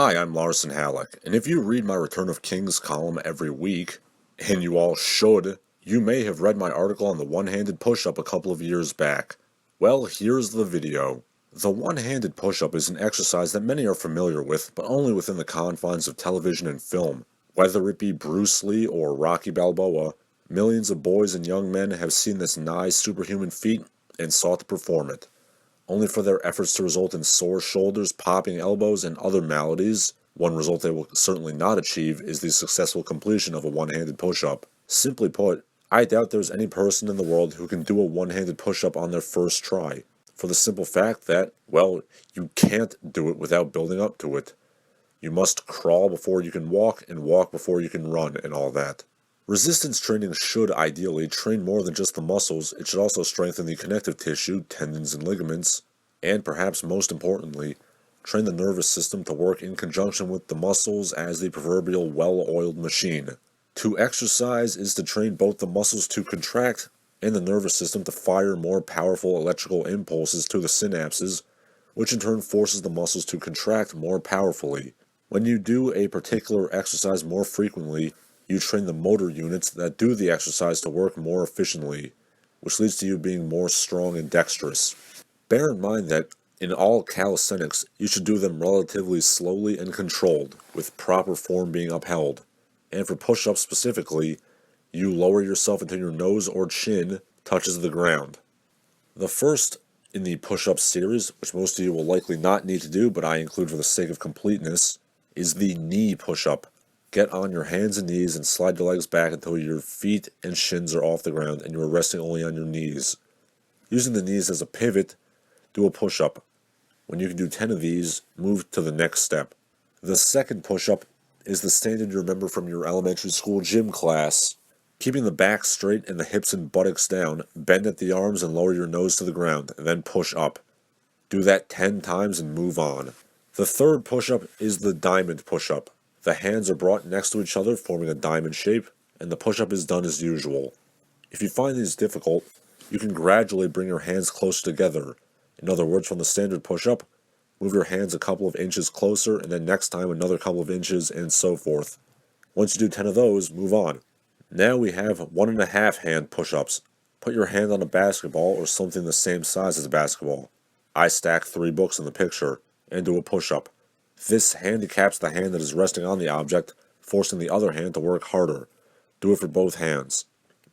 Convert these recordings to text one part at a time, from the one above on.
Hi, I'm Larson Halleck, and if you read my Return of Kings column every week, and you all should, you may have read my article on the one-handed push-up a couple of years back. Well, here's the video. The one-handed push-up is an exercise that many are familiar with, but only within the confines of television and film. Whether it be Bruce Lee or Rocky Balboa, millions of boys and young men have seen this nigh superhuman feat and sought to perform it. Only for their efforts to result in sore shoulders, popping elbows, and other maladies. One result they will certainly not achieve is the successful completion of a one-handed push-up. Simply put, I doubt there's any person in the world who can do a one-handed push-up on their first try, for the simple fact that, well, you can't do it without building up to it. You must crawl before you can walk, and walk before you can run, and all that. Resistance training should ideally train more than just the muscles. It should also strengthen the connective tissue, tendons and ligaments, and perhaps most importantly, train the nervous system to work in conjunction with the muscles as the proverbial well-oiled machine. To exercise is to train both the muscles to contract and the nervous system to fire more powerful electrical impulses to the synapses, which in turn forces the muscles to contract more powerfully. When you do a particular exercise more frequently, you train the motor units that do the exercise to work more efficiently, which leads to you being more strong and dexterous. Bear in mind that in all calisthenics, you should do them relatively slowly and controlled, with proper form being upheld. And for push-ups specifically, you lower yourself until your nose or chin touches the ground. The first in the push-up series, which most of you will likely not need to do, but I include for the sake of completeness, is the knee push-up. Get on your hands and knees and slide your legs back until your feet and shins are off the ground and you are resting only on your knees. Using the knees as a pivot, do a push-up. When you can do 10 of these, move to the next step. The second push-up is the standard you remember from your elementary school gym class. Keeping the back straight and the hips and buttocks down, bend at the arms and lower your nose to the ground, and then push up. Do that 10 times and move on. The third push-up is the diamond push-up. The hands are brought next to each other, forming a diamond shape, and the push-up is done as usual. If you find these difficult, you can gradually bring your hands closer together. In other words, from the standard push-up, move your hands a couple of inches closer, and then next time another couple of inches, and so forth. Once you do 10 of those, move on. Now we have 1.5 hand push-ups. Put your hand on a basketball or something the same size as a basketball. I stack 3 books in the picture, and do a push-up. This handicaps the hand that is resting on the object, forcing the other hand to work harder. Do it for both hands.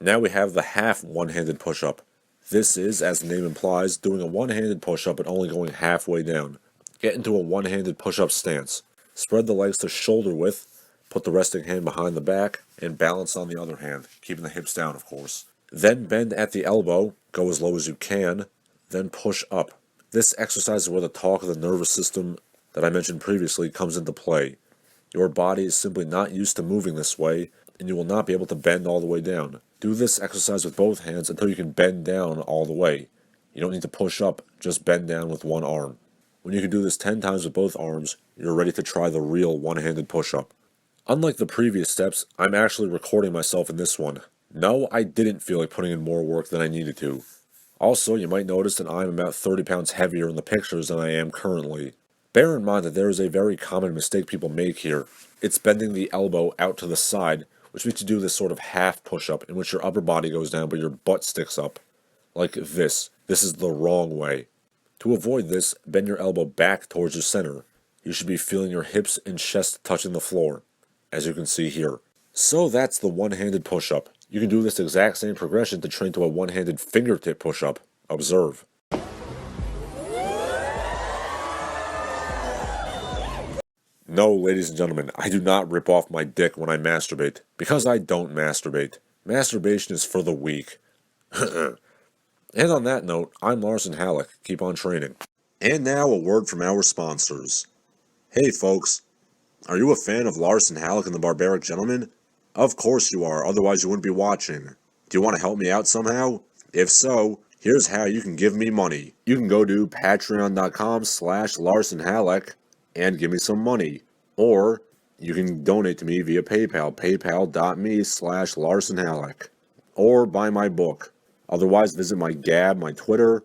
Now we have the half one-handed push-up. This is, as the name implies, doing a one-handed push-up but only going halfway down. Get into a one-handed push-up stance. Spread the legs to shoulder width, put the resting hand behind the back, and balance on the other hand, keeping the hips down, of course. Then bend at the elbow, go as low as you can, then push up. This exercise is where the talk of the nervous system that I mentioned previously comes into play. Your body is simply not used to moving this way, and you will not be able to bend all the way down. Do this exercise with both hands until you can bend down all the way. You don't need to push up, just bend down with one arm. When you can do this 10 times with both arms, you're ready to try the real one-handed push-up. Unlike the previous steps, I'm actually recording myself in this one. No, I didn't feel like putting in more work than I needed to. Also, you might notice that I'm about 30 pounds heavier in the pictures than I am currently. Bear in mind that there is a very common mistake people make here. It's bending the elbow out to the side, which makes you do this sort of half push-up in which your upper body goes down but your butt sticks up. Like this. This is the wrong way. To avoid this, bend your elbow back towards your center. You should be feeling your hips and chest touching the floor, as you can see here. So that's the one-handed push-up. You can do this exact same progression to train to a one-handed fingertip push-up. Observe. No, ladies and gentlemen, I do not rip off my dick when I masturbate, because I don't masturbate. Masturbation is for the weak. And on that note, I'm Larson Halleck. Keep on training. And now a word from our sponsors. Hey folks, are you a fan of Larson Halleck and the Barbaric Gentleman? Of course you are, otherwise you wouldn't be watching. Do you want to help me out somehow? If so, here's how you can give me money. You can go to patreon.com/LarsonHalleck and give me some money. Or you can donate to me via PayPal, paypal.me/LarsonHalleck. Or buy my book. Otherwise, visit my Gab, my Twitter,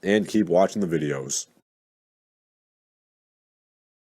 and keep watching the videos.